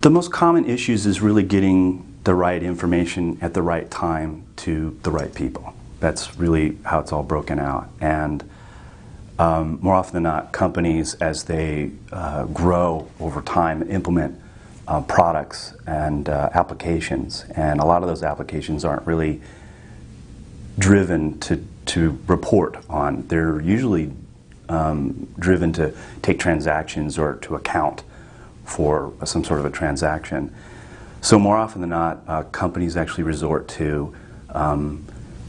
The most common issues is really getting the right information at the right time to the right people. That's really how it's all broken out. And more often than not, companies, as they grow over time, implement products and applications. And a lot of those applications aren't really driven to report on. They're usually driven to take transactions or to account for some sort of a transaction. So more often than not, companies actually resort to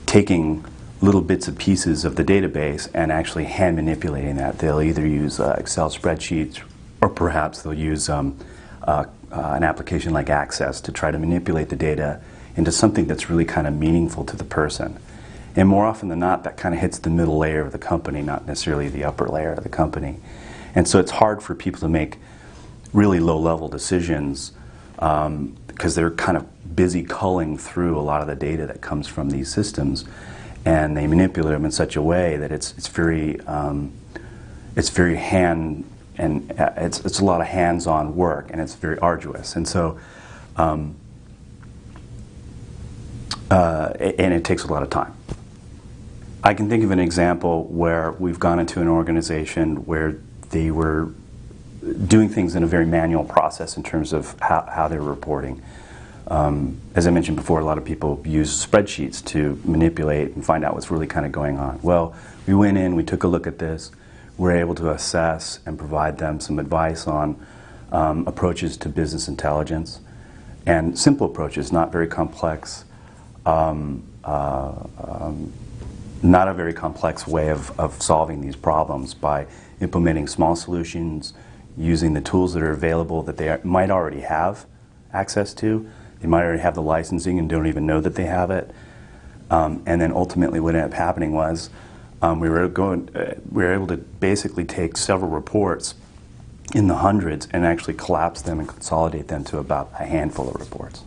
taking little bits and pieces of the database and actually hand manipulating that. They'll either use Excel spreadsheets, or perhaps they'll use an application like Access to try to manipulate the data into something that's really kind of meaningful to the person. And more often than not, that kind of hits the middle layer of the company, not necessarily the upper layer of the company. And so it's hard for people to make really low-level decisions because they're kind of busy culling through a lot of the data that comes from these systems, and they manipulate them in such a way that it's very hand and it's a lot of hands-on work, and it's very arduous, and so and it takes a lot of time. I can think of an example where we've gone into an organization where they were doing things in a very manual process in terms of how they're reporting. As I mentioned before, a lot of people use spreadsheets to manipulate and find out what's really kind of going on. Well, we went in, we took a look at this, we were able to assess and provide them some advice on approaches to business intelligence, and simple approaches, not very complex, not a very complex way of solving these problems by implementing small solutions, using the tools that are available that they might already have access to. They might already have the licensing and don't even know that they have it. And then ultimately what ended up happening was we were able to basically take several reports in the hundreds and actually collapse them and consolidate them to about a handful of reports.